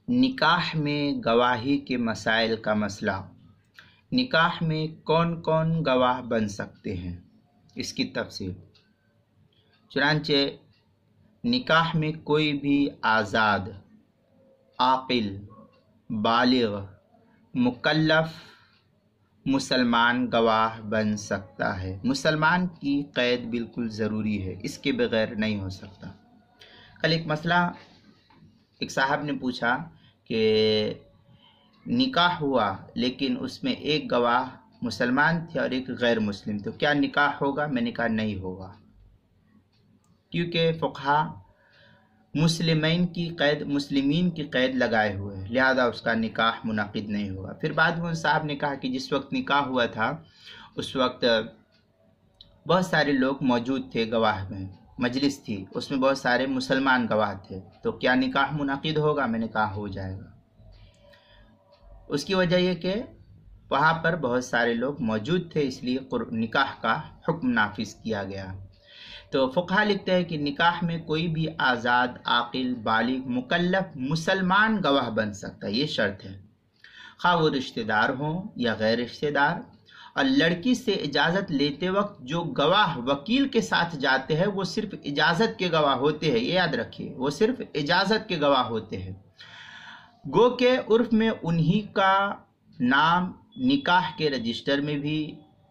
نکاح میں گواہی کے مسائل کا مسئلہ۔ نکاح میں کون کون گواہ بن سکتے ہیں، اس کی تفصیل۔ چنانچہ نکاح میں کوئی بھی آزاد، عاقل، بالغ، مکلف مسلمان گواہ بن سکتا ہے۔ مسلمان کی قید بالکل ضروری ہے، اس کے بغیر نہیں ہو سکتا۔ کل ایک مسئلہ ایک صاحب نے پوچھا کہ نکاح ہوا لیکن اس میں ایک گواہ مسلمان تھے اور ایک غیر مسلم تھے، کیا نکاح ہوگا؟ میں نے کہا نہیں ہوگا، کیونکہ فقہا مسلمین کی قید لگائے ہوئے ہیں، لہذا اس کا نکاح منعقد نہیں ہوگا۔ پھر بعد میں صاحب نے کہا کہ جس وقت نکاح ہوا تھا اس وقت بہت سارے لوگ موجود تھے، گواہ میں مجلس تھی، اس میں بہت سارے مسلمان گواہ تھے، تو کیا نکاح منعقد ہوگا؟ میں نے کہا ہو جائے گا۔ اس کی وجہ یہ کہ وہاں پر بہت سارے لوگ موجود تھے، اس لیے نکاح کا حکم نافذ کیا گیا۔ تو فقہا لکھتے ہیں کہ نکاح میں کوئی بھی آزاد، عاقل، بالغ، مکلف مسلمان گواہ بن سکتا ہے، یہ شرط ہے، خواہ وہ رشتہ دار ہوں یا غیر رشتہ دار۔ اور لڑکی سے اجازت لیتے وقت جو گواہ وکیل کے ساتھ جاتے ہیں وہ صرف اجازت کے گواہ ہوتے ہیں، یہ یاد رکھیے، وہ صرف اجازت کے گواہ ہوتے ہیں۔ گو کہ عرف میں انہی کا نام نکاح کے رجسٹر میں بھی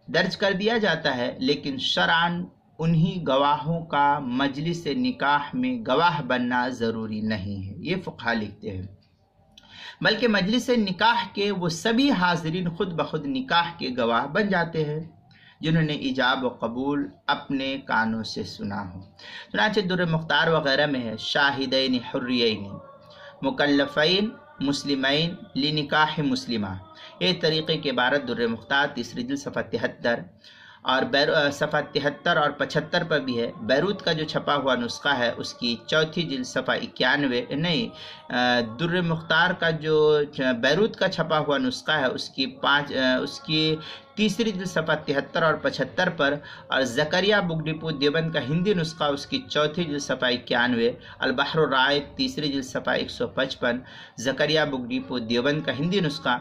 درج کر دیا جاتا ہے، لیکن شرعاً انہی گواہوں کا مجلس نکاح میں گواہ بننا ضروری نہیں ہے، یہ فقہا لکھتے ہیں، بلکہ مجلس نکاح کے وہ سبھی حاضرین خود بخود نکاح کے گواہ بن جاتے ہیں جنہوں نے ایجاب و قبول اپنے کانوں سے سنا ہو۔ چنانچہ در مختار وغیرہ میں ہے شاہدین حریین مکلفین مسلمین لنکاح مسلمہ، یہ طریقے کی عبارت در مختار تیسری جلد صفحہ 73 اور صفحہ 73 اور 75 پر بھی ہے۔ بیروت کا جو چھپا ہوا نسخہ ہے اس کی چوتھی جلد صفحہ 91 نہیں، در مختار کا جو بیروت کا چھپا ہوا نسخہ ہے اس کی تیسری جلد صفحہ 73 اور 75 پر، اور زکریا بک ڈپو دیوبند کا ہندی نسخہ اس کی چوتھی جلد صفحہ 91، البحر الرائق تیسری جلد صفحہ 155، زکریا بک ڈپو دیوبند کا ہندی نسخہ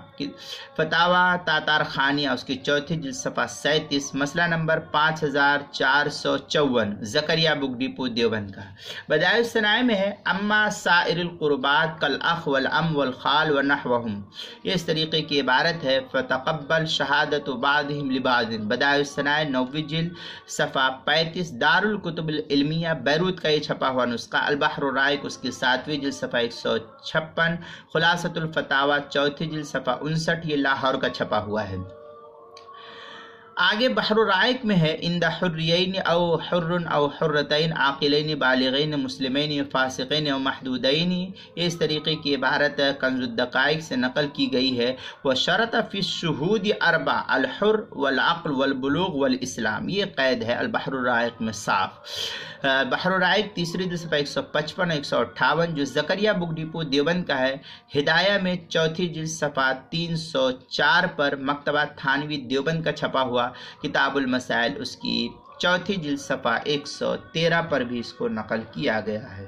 فتاوی تاتار خانیہ اس کی چوتھی جلد صفحہ 37، مسئلہ نمبر 5454، زکریا بک ڈپو دیوبند کا۔ بدائع الصنائع میں ہے اما سائر القربات کالاخ والام والخال ونحوہم، یہ اس طریقے کی عبارت ہے فتقبل شہادت بعضهم لبعض، بدائع الصنائع 9ویں جلد صفحہ 35، دار الکتب العلمیہ بیروت کا یہ چھپا ہوا نسخہ، البحر الرائق اس کی 7ویں جلد صفحہ 156، خلاصۃ الفتاوی چوتھی جلد صفحہ 59، یہ لاہور کا چھپا ہوا ہے۔ آگے بحر الرائق میں ہے اند حریین او حر او حرتین عاقلین بالغین مسلمین فاسقین او محدودین، یہ اس طریقے کی عبارت کنز الدقائق سے نقل کی گئی ہے۔ وشرط فی الشہود اربع الحر والعقل والبلوغ والاسلام، یہ قید ہے البحر الرائق میں صاف۔ بحر الرائق تیسری جلد صفحہ 155 158 جو زکریا بک ڈپو دیوبند کا ہے، ہدایہ میں چوتھی جلد صفحہ 304 پر، مکتبہ تھانوی دیوبند کا چھپا ہوا کتاب المسائل اس کی چوتھی جلد صفحہ 113 پر بھی اس کو نقل کیا گیا ہے۔